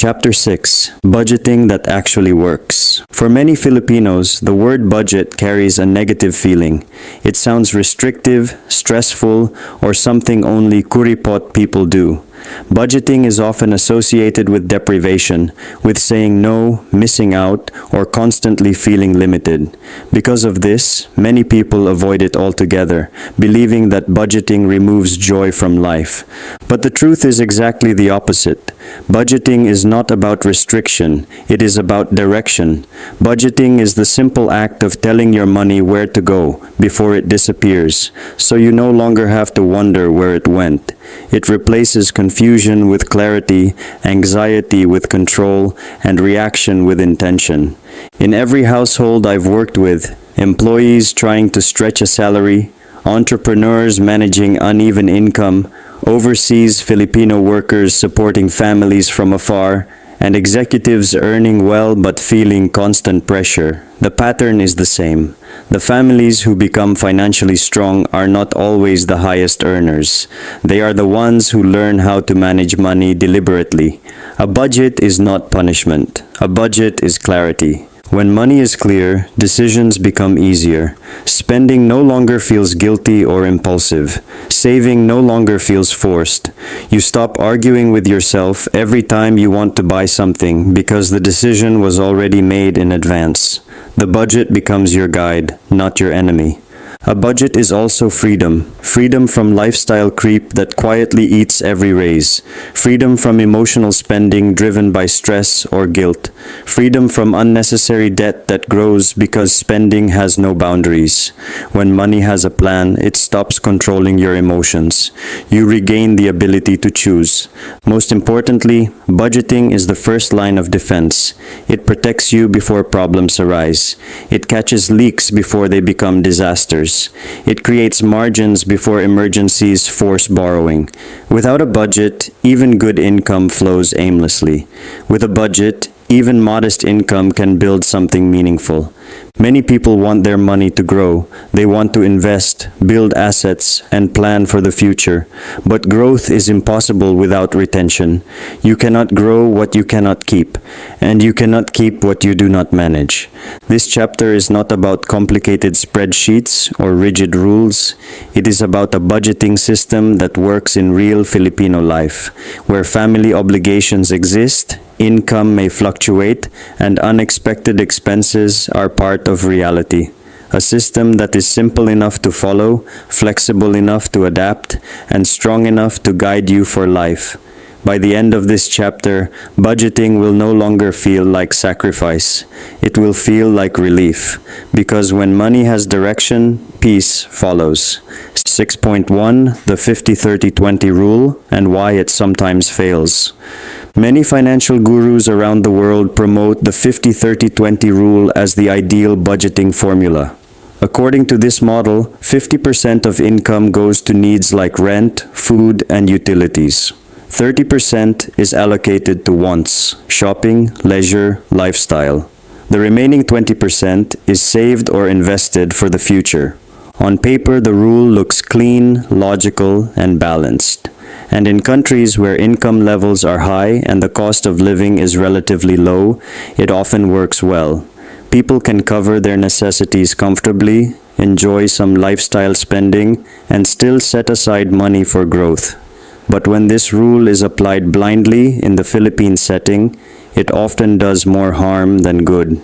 Chapter 6. Budgeting that actually works. For many Filipinos, the word budget carries a negative feeling. It sounds restrictive, stressful, or something only kuripot people do. Budgeting is often associated with deprivation, with saying no, missing out, or constantly feeling limited. Because of this, many people avoid it altogether, believing that budgeting removes joy from life. But the truth is exactly the opposite. Budgeting is not about restriction, it is about direction. Budgeting is the simple act of telling your money where to go before it disappears, so you no longer have to wonder where it went. It replaces confusion with clarity, anxiety with control, and reaction with intention. In every household I've worked with, employees trying to stretch a salary, entrepreneurs managing uneven income, overseas Filipino workers supporting families from afar, and executives earning well but feeling constant pressure, the pattern is the same. The families who become financially strong are not always the highest earners. They are the ones who learn how to manage money deliberately. A budget is not punishment. A budget is clarity. When money is clear, decisions become easier. Spending no longer feels guilty or impulsive. Saving no longer feels forced. You stop arguing with yourself every time you want to buy something because the decision was already made in advance. The budget becomes your guide, not your enemy. A budget is also freedom. Freedom from lifestyle creep that quietly eats every raise. Freedom from emotional spending driven by stress or guilt. Freedom from unnecessary debt that grows because spending has no boundaries. When money has a plan, it stops controlling your emotions. You regain the ability to choose. Most importantly, budgeting is the first line of defense. It protects you before problems arise. It catches leaks before they become disasters. It creates margins before emergencies force borrowing. Without a budget, even good income flows aimlessly. With a budget, even modest income can build something meaningful. Many people want their money to grow. They want to invest, build assets, and plan for the future. But growth is impossible without retention. You cannot grow what you cannot keep, and you cannot keep what you do not manage. This chapter is not about complicated spreadsheets or rigid rules. It is about a budgeting system that works in real Filipino life, where family obligations exist, income may fluctuate, and unexpected expenses are part of reality. A system that is simple enough to follow, flexible enough to adapt, and strong enough to guide you for life. By the end of this chapter, budgeting will no longer feel like sacrifice. It will feel like relief, because when money has direction, peace follows. 6.1 The 50-30-20 Rule and Why It Sometimes Fails. Many financial gurus around the world promote the 50-30-20 rule as the ideal budgeting formula. According to this model, 50% of income goes to needs like rent, food, and utilities. 30% is allocated to wants, shopping, leisure, lifestyle. The remaining 20% is saved or invested for the future. On paper, the rule looks clean, logical, and balanced. And in countries where income levels are high and the cost of living is relatively low, it often works well. People can cover their necessities comfortably, enjoy some lifestyle spending, and still set aside money for growth. But when this rule is applied blindly in the Philippine setting, it often does more harm than good.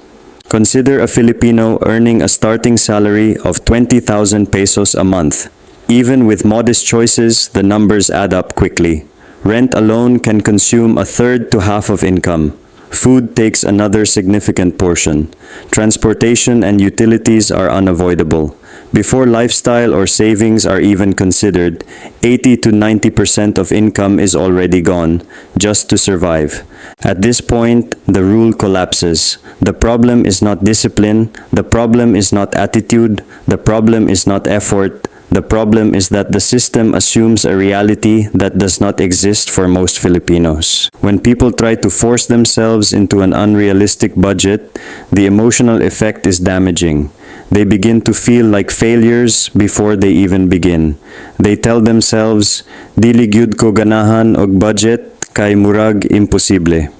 Consider a Filipino earning a starting salary of 20,000 pesos a month. Even with modest choices, the numbers add up quickly. Rent alone can consume a third to half of income. Food takes another significant portion. Transportation and utilities are unavoidable. Before lifestyle or savings are even considered, 80 to 90% of income is already gone, just to survive. At this point, the rule collapses. The problem is not discipline, the problem is not attitude, the problem is not effort. The problem is that the system assumes a reality that does not exist for most Filipinos. When people try to force themselves into an unrealistic budget, the emotional effect is damaging. They begin to feel like failures before they even begin. They tell themselves, "Dili gyud ko ganahan og budget, kay murag imposible."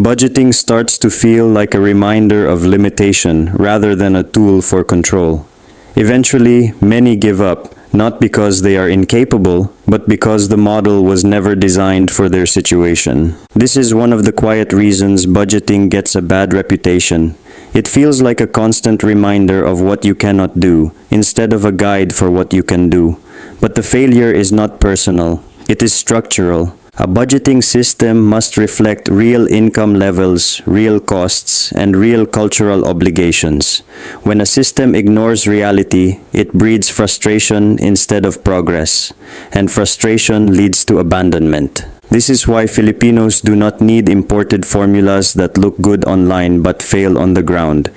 Budgeting starts to feel like a reminder of limitation rather than a tool for control. Eventually, many give up, not because they are incapable, but because the model was never designed for their situation. This is one of the quiet reasons budgeting gets a bad reputation. It feels like a constant reminder of what you cannot do, instead of a guide for what you can do. But the failure is not personal, it is structural. A budgeting system must reflect real income levels, real costs, and real cultural obligations. When a system ignores reality, it breeds frustration instead of progress, and frustration leads to abandonment. This is why Filipinos do not need imported formulas that look good online but fail on the ground.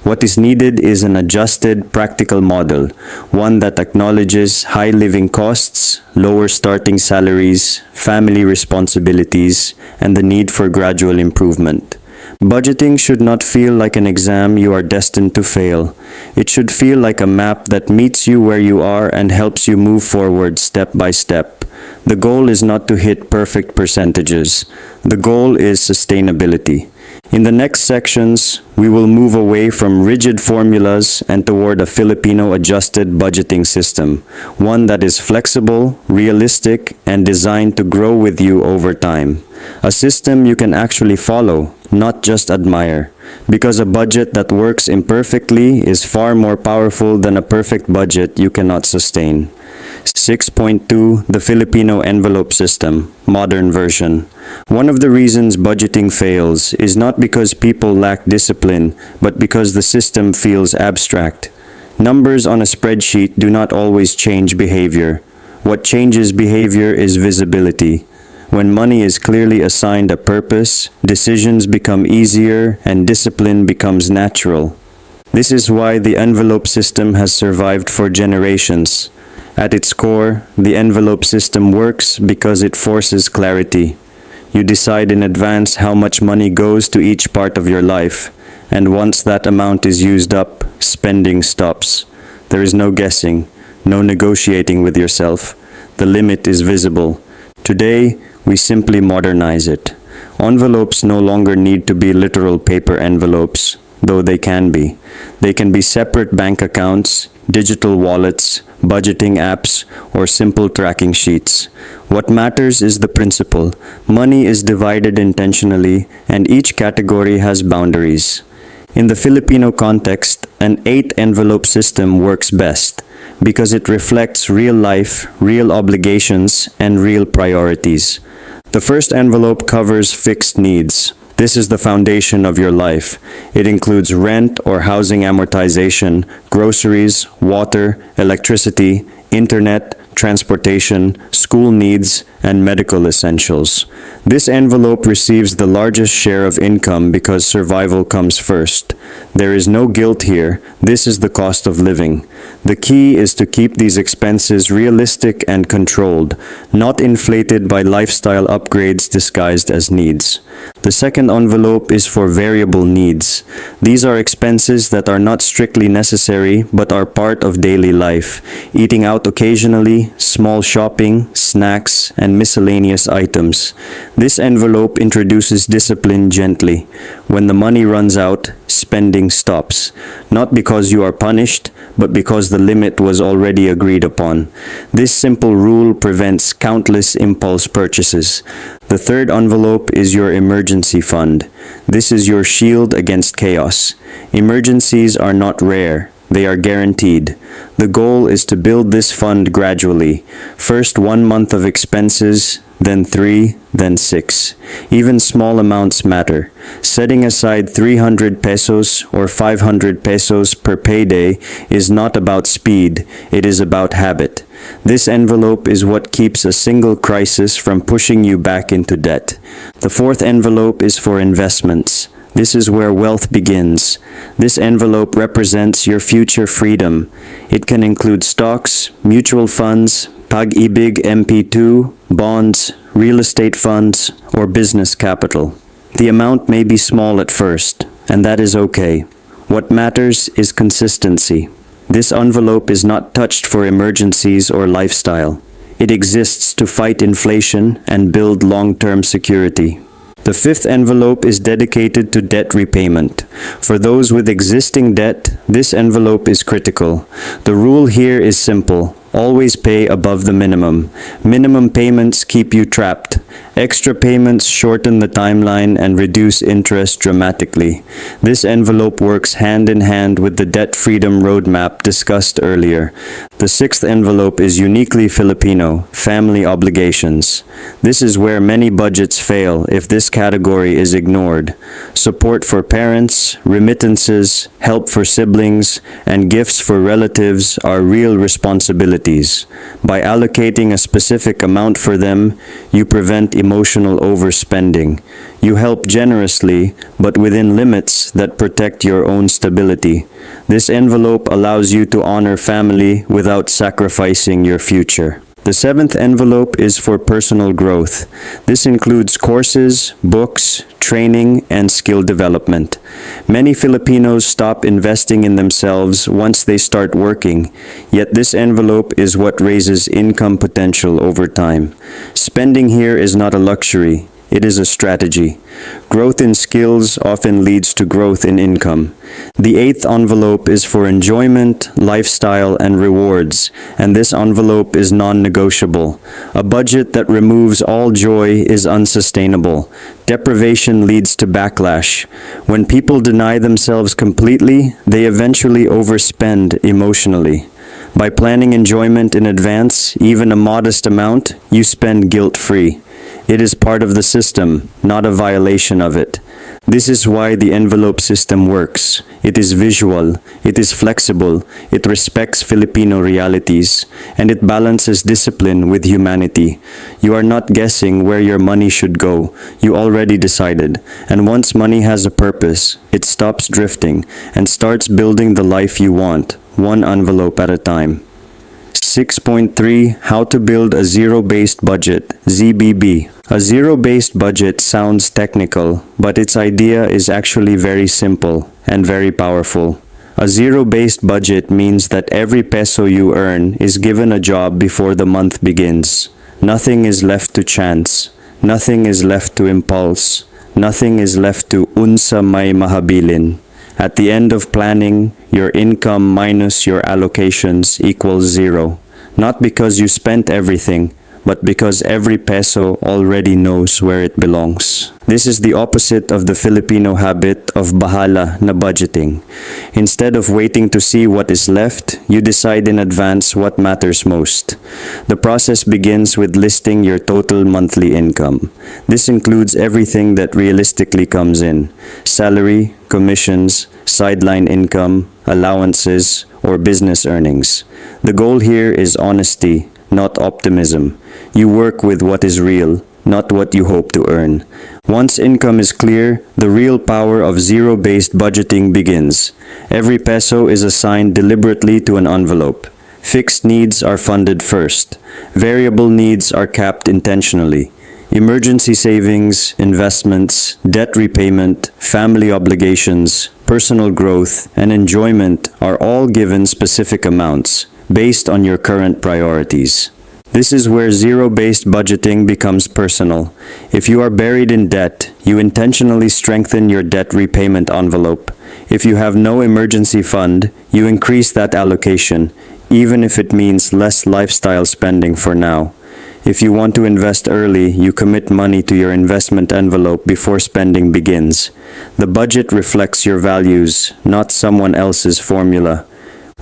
What is needed is an adjusted, practical model, one that acknowledges high living costs, lower starting salaries, family responsibilities, and the need for gradual improvement. Budgeting should not feel like an exam you are destined to fail. It should feel like a map that meets you where you are and helps you move forward step by step. The goal is not to hit perfect percentages. The goal is sustainability. In the next sections, we will move away from rigid formulas and toward a Filipino adjusted budgeting system, one that is flexible, realistic, and designed to grow with you over time. A system you can actually follow, not just admire, because a budget that works imperfectly is far more powerful than a perfect budget you cannot sustain. 6.2 The Filipino Envelope System, Modern Version. One of the reasons budgeting fails is not because people lack discipline, but because the system feels abstract. Numbers on a spreadsheet do not always change behavior. What changes behavior is visibility. When money is clearly assigned a purpose, decisions become easier and discipline becomes natural. This is why the envelope system has survived for generations. At its core, the envelope system works because it forces clarity. You decide in advance how much money goes to each part of your life, and once that amount is used up, spending stops. There is no guessing, no negotiating with yourself. The limit is visible. Today, we simply modernize it. Envelopes no longer need to be literal paper envelopes, though they can be. They can be separate bank accounts, digital wallets, budgeting apps, or simple tracking sheets. What matters is the principle. Money is divided intentionally, and each category has boundaries. In the Filipino context, an 8-envelope system works best because it reflects real life, real obligations, and real priorities. The first envelope covers fixed needs. This is the foundation of your life. It includes rent or housing amortization, groceries, water, electricity, internet, transportation, school needs, and medical essentials. This envelope receives the largest share of income because survival comes first. There is no guilt here. This is the cost of living. The key is to keep these expenses realistic and controlled, not inflated by lifestyle upgrades disguised as needs. The second envelope is for variable needs. These are expenses that are not strictly necessary but are part of daily life. Eating out occasionally, small shopping, snacks, and miscellaneous items. This envelope introduces discipline gently. When the money runs out, spending stops. Not because you are punished, but because the limit was already agreed upon. This simple rule prevents countless impulse purchases. The third envelope is your emergency fund. This is your shield against chaos. Emergencies are not rare. They are guaranteed. The goal is to build this fund gradually. First 1 month of expenses, then 3, then 6. Even small amounts matter. Setting aside 300 pesos or 500 pesos per payday is not about speed, it is about habit. This envelope is what keeps a single crisis from pushing you back into debt. The fourth envelope is for investments. This is where wealth begins. This envelope represents your future freedom. It can include stocks, mutual funds, Pag-ibig MP2, bonds, real estate funds, or business capital. The amount may be small at first, and that is okay. What matters is consistency. This envelope is not touched for emergencies or lifestyle. It exists to fight inflation and build long-term security. The fifth envelope is dedicated to debt repayment. For those with existing debt, this envelope is critical. The rule here is simple. Always pay above the minimum. Minimum payments keep you trapped. Extra payments shorten the timeline and reduce interest dramatically. This envelope works hand in hand with the debt freedom roadmap discussed earlier. The sixth envelope is uniquely Filipino, family obligations. This is where many budgets fail if this category is ignored. Support for parents, remittances, help for siblings, and gifts for relatives are real responsibilities. By allocating a specific amount for them, you prevent emotional overspending. You help generously, but within limits that protect your own stability. This envelope allows you to honor family without sacrificing your future. The seventh envelope is for personal growth. This includes courses, books, training, and skill development. Many Filipinos stop investing in themselves once they start working, yet this envelope is what raises income potential over time. Spending here is not a luxury. It is a strategy. Growth in skills often leads to growth in income. The eighth envelope is for enjoyment, lifestyle, and rewards, and this envelope is non-negotiable. A budget that removes all joy is unsustainable. Deprivation leads to backlash. When people deny themselves completely, they eventually overspend emotionally. By planning enjoyment in advance, even a modest amount, you spend guilt-free. It is part of the system, not a violation of it. This is why the envelope system works. It is visual, it is flexible, it respects Filipino realities, and it balances discipline with humanity. You are not guessing where your money should go. You already decided. And once money has a purpose, it stops drifting and starts building the life you want, one envelope at a time. 6.3 How to Build a Zero-Based Budget, ZBB. A zero-based budget sounds technical, but its idea is actually very simple and very powerful. A zero-based budget means that every peso you earn is given a job before the month begins. Nothing is left to chance. Nothing is left to impulse. Nothing is left to unsa may mahabilin. At the end of planning, your income minus your allocations equals zero. Not because you spent everything, but because every peso already knows where it belongs. This is the opposite of the Filipino habit of bahala na budgeting. Instead of waiting to see what is left, you decide in advance what matters most. The process begins with listing your total monthly income. This includes everything that realistically comes in: salary, commissions, sideline income, allowances, or business earnings. The goal here is honesty, not optimism. You work with what is real, not what you hope to earn. Once income is clear, the real power of zero-based budgeting begins. Every peso is assigned deliberately to an envelope. Fixed needs are funded first. Variable needs are capped intentionally. Emergency savings, investments, debt repayment, family obligations, personal growth, and enjoyment are all given specific amounts based on your current priorities. This is where zero-based budgeting becomes personal. If you are buried in debt, you intentionally strengthen your debt repayment envelope. If you have no emergency fund, you increase that allocation, even if it means less lifestyle spending for now. If you want to invest early, you commit money to your investment envelope before spending begins. The budget reflects your values, not someone else's formula.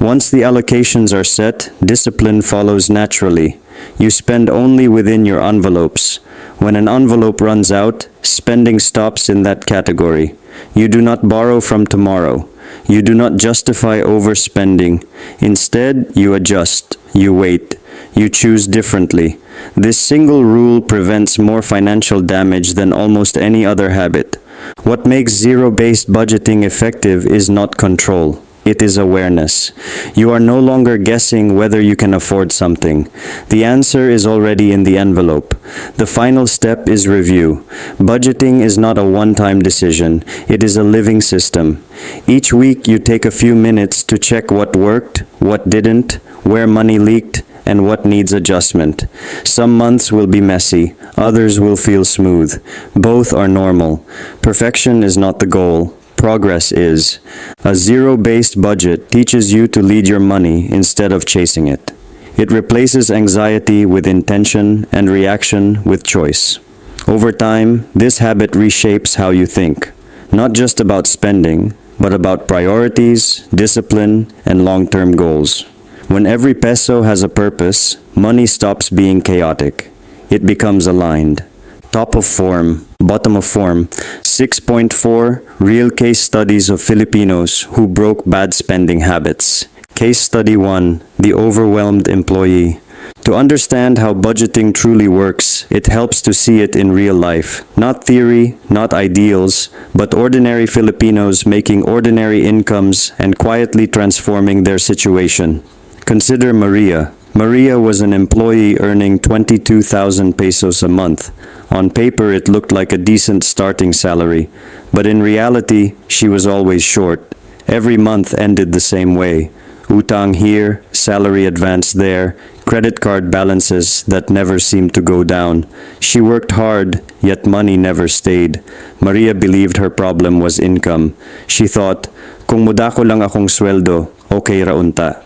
Once the allocations are set, discipline follows naturally. You spend only within your envelopes. When an envelope runs out, spending stops in that category. You do not borrow from tomorrow. You do not justify overspending. Instead, you adjust. You wait. You choose differently. This single rule prevents more financial damage than almost any other habit. What makes zero-based budgeting effective is not control. It is awareness. You are no longer guessing whether you can afford something. The answer is already in the envelope. The final step is review. Budgeting is not a one-time decision. It is a living system. Each week you take a few minutes to check what worked, what didn't, where money leaked, and what needs adjustment. Some months will be messy, others will feel smooth. Both are normal. Perfection is not the goal. Progress is. A zero-based budget teaches you to lead your money instead of chasing it. It replaces anxiety with intention and reaction with choice. Over time, this habit reshapes how you think, not just about spending, but about priorities, discipline, and long-term goals. When every peso has a purpose, money stops being chaotic. It becomes aligned. Top of form, bottom of form. 6.4 Real case studies of Filipinos who broke bad spending habits. Case study 1. The overwhelmed employee. To understand how budgeting truly works, it helps to see it in real life. Not theory, not ideals, but ordinary Filipinos making ordinary incomes and quietly transforming their situation. Consider Maria. Maria was an employee earning 22,000 pesos a month. On paper, it looked like a decent starting salary, but in reality, she was always short. Every month ended the same way. Utang here, salary advance there, credit card balances that never seemed to go down. She worked hard, yet money never stayed. Maria believed her problem was income. She thought, kung muda ko lang akong sweldo, okay ra unta.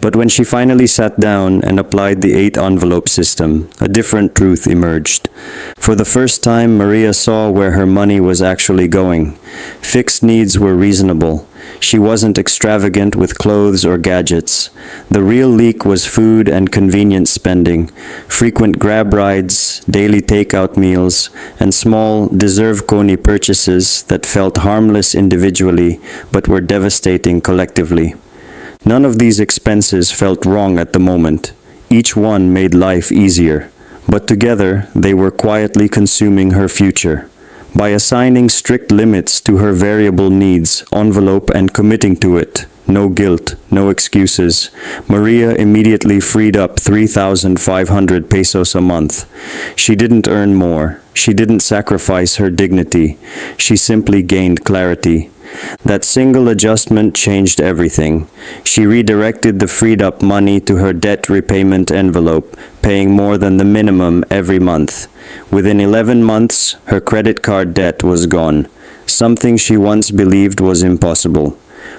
But when she finally sat down and applied the 8-envelope system, a different truth emerged. For the first time, Maria saw where her money was actually going. Fixed needs were reasonable. She wasn't extravagant with clothes or gadgets. The real leak was food and convenience spending, frequent grab rides, daily takeout meals, and small deserve-koni purchases that felt harmless individually but were devastating collectively. None of these expenses felt wrong at the moment. Each one made life easier. But together, they were quietly consuming her future. By assigning strict limits to her variable needs envelope and committing to it, no guilt, no excuses, Maria immediately freed up 3,500 pesos a month. She didn't earn more. She didn't sacrifice her dignity. She simply gained clarity. That single adjustment changed everything. She redirected the freed-up money to her debt repayment envelope, paying more than the minimum every month. Within 11 months, her credit card debt was gone, something she once believed was impossible.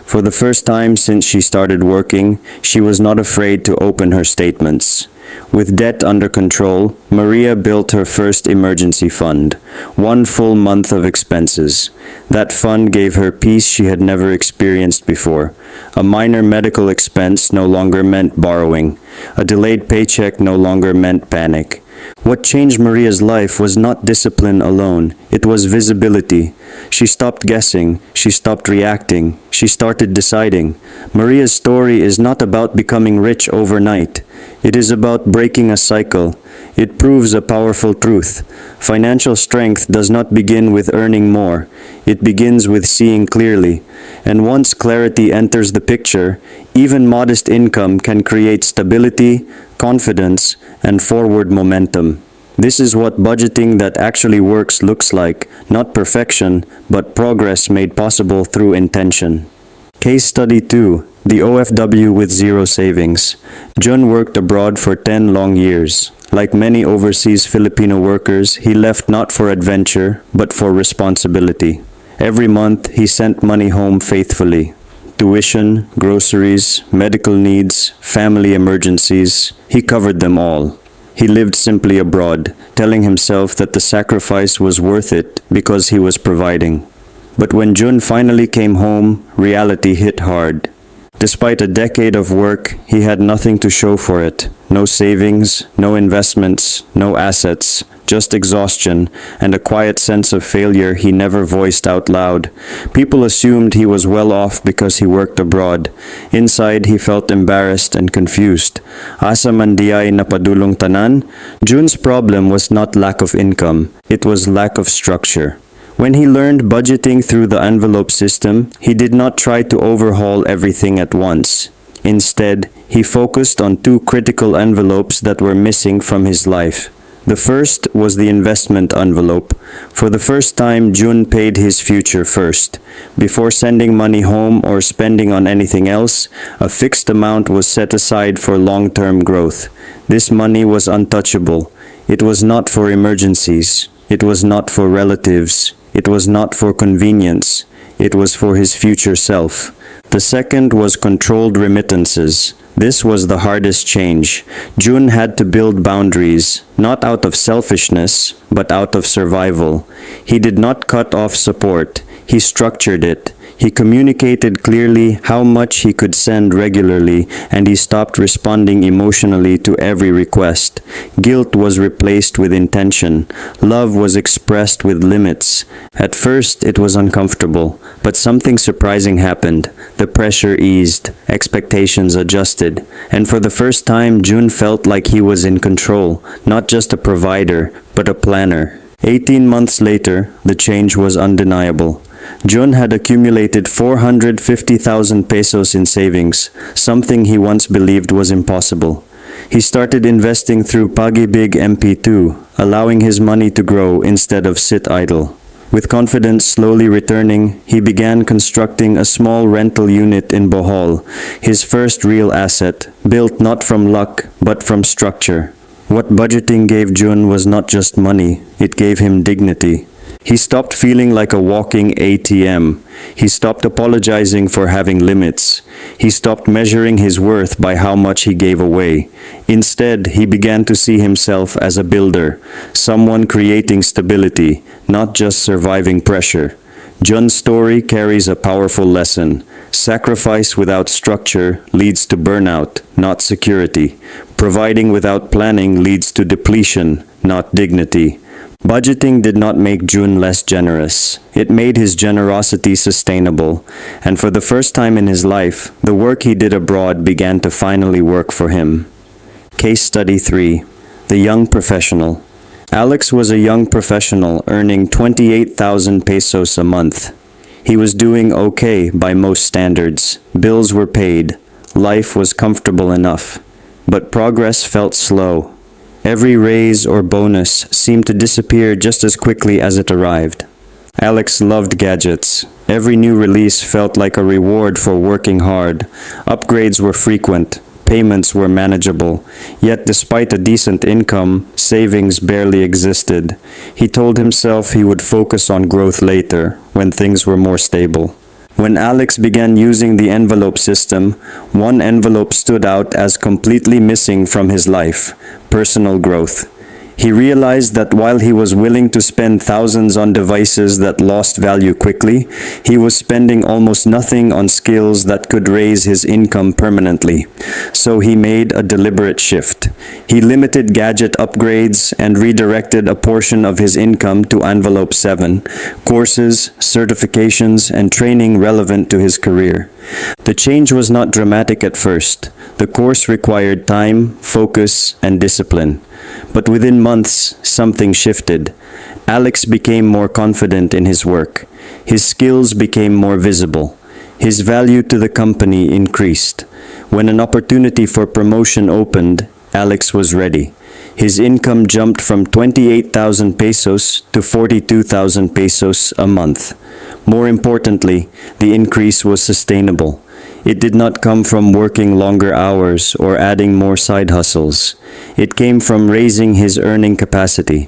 For the first time since she started working, she was not afraid to open her statements. With debt under control, Maria built her first emergency fund, 1 full month of expenses. That fund gave her peace she had never experienced before. A minor medical expense no longer meant borrowing. A delayed paycheck no longer meant panic. What changed Maria's life was not discipline alone, it was visibility. She stopped guessing, she stopped reacting, she started deciding. Maria's story is not about becoming rich overnight. It is about breaking a cycle. It proves a powerful truth. Financial strength does not begin with earning more. It begins with seeing clearly. And once clarity enters the picture, even modest income can create stability, confidence, and forward momentum. This is what budgeting that actually works looks like, not perfection, but progress made possible through intention. Case study 2. The OFW with zero savings. Jun worked abroad for 10 long years. Like many overseas Filipino workers, he left not for adventure, but for responsibility. Every month, he sent money home faithfully. Tuition, groceries, medical needs, family emergencies, he covered them all. He lived simply abroad, telling himself that the sacrifice was worth it because he was providing. But when Jun finally came home, reality hit hard. Despite a decade of work, he had nothing to show for it. No savings, no investments, no assets, just exhaustion and a quiet sense of failure he never voiced out loud. People assumed he was well off because he worked abroad. Inside, he felt embarrassed and confused. Asa man di ay napadulong tanan? Jun's problem was not lack of income, it was lack of structure. When he learned budgeting through the envelope system, he did not try to overhaul everything at once. Instead, he focused on 2 critical envelopes that were missing from his life: The first was the investment envelope. For the first time, Jun paid his future first. Before sending money home or spending on anything else, a fixed amount was set aside for long-term growth. This money was untouchable. It was not for emergencies. It was not for relatives. It was not for convenience. It was for his future self. The second was controlled remittances. This was the hardest change. Jun had to build boundaries, not out of selfishness, but out of survival. He did not cut off support. He structured it. He communicated clearly how much he could send regularly, and he stopped responding emotionally to every request. Guilt was replaced with intention. Love was expressed with limits. At first, it was uncomfortable, but something surprising happened. The pressure eased, expectations adjusted, and for the first time, Jun felt like he was in control, not just a provider, but a planner. 18 months later, the change was undeniable. Jun had accumulated 450,000 pesos in savings, something he once believed was impossible. He started investing through Pag-ibig MP2, allowing his money to grow instead of sit idle. With confidence slowly returning, he began constructing a small rental unit in Bohol, his first real asset, built not from luck, but from structure. What budgeting gave Jun was not just money, it gave him dignity. He stopped feeling like a walking ATM. He stopped apologizing for having limits. He stopped measuring his worth by how much he gave away. Instead, he began to see himself as a builder, someone creating stability, not just surviving pressure. Jun's story carries a powerful lesson. Sacrifice without structure leads to burnout, not security. Providing without planning leads to depletion, not dignity. Budgeting did not make Jun less generous. It made his generosity sustainable. And for the first time in his life, the work he did abroad began to finally work for him. Case Study 3. The Young Professional. Alex was a young professional earning 28,000 pesos a month. He was doing okay by most standards. Bills were paid. Life was comfortable enough. But progress felt slow. Every raise or bonus seemed to disappear just as quickly as it arrived. Alex loved gadgets. Every new release felt like a reward for working hard. Upgrades were frequent. Payments were manageable. Yet despite a decent income, savings barely existed. He told himself he would focus on growth later, when things were more stable. When Alex began using the envelope system, one envelope stood out as completely missing from his life: personal growth. He realized that while he was willing to spend thousands on devices that lost value quickly, he was spending almost nothing on skills that could raise his income permanently. So he made a deliberate shift. He limited gadget upgrades and redirected a portion of his income to Envelope 7, courses, certifications, and training relevant to his career. The change was not dramatic at first. The course required time, focus, and discipline. But within months, something shifted. Alex became more confident in his work. His skills became more visible. His value to the company increased. When an opportunity for promotion opened, Alex was ready. His income jumped from 28,000 pesos to 42,000 pesos a month. More importantly, the increase was sustainable. It did not come from working longer hours or adding more side hustles. It came from raising his earning capacity.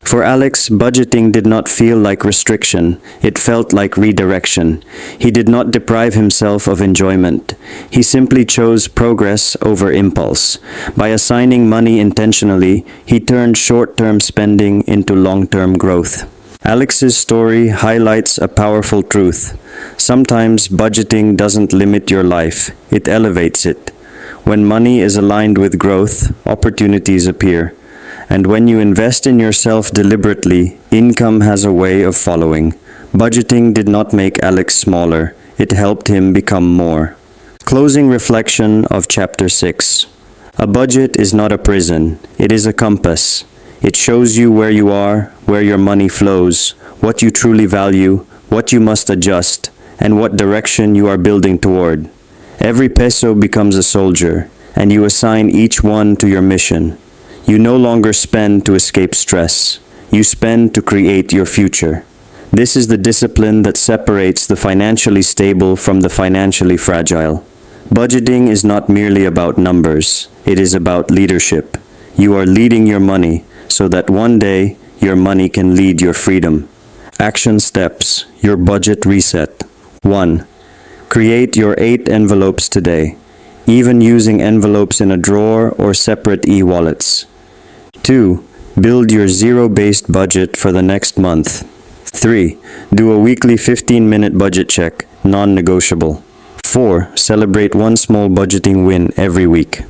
For Alex, budgeting did not feel like restriction. It felt like redirection. He did not deprive himself of enjoyment. He simply chose progress over impulse. By assigning money intentionally, he turned short-term spending into long-term growth. Alex's story highlights a powerful truth. Sometimes budgeting doesn't limit your life, it elevates it. When money is aligned with growth, opportunities appear. And when you invest in yourself deliberately, income has a way of following. Budgeting did not make Alex smaller, it helped him become more. Closing reflection of Chapter 6. A budget is not a prison, it is a compass. It shows you where you are, where your money flows, what you truly value, what you must adjust, and what direction you are building toward. Every peso becomes a soldier, and you assign each one to your mission. You no longer spend to escape stress. You spend to create your future. This is the discipline that separates the financially stable from the financially fragile. Budgeting is not merely about numbers. It is about leadership. You are leading your money so that one day your money can lead your freedom. Action steps. Your budget reset. 1. Create your 8 envelopes today, even using envelopes in a drawer or separate e-wallets. 2. Build your zero-based budget for the next month. 3. Do a weekly 15-minute budget check, non-negotiable. 4. Celebrate one small budgeting win every week.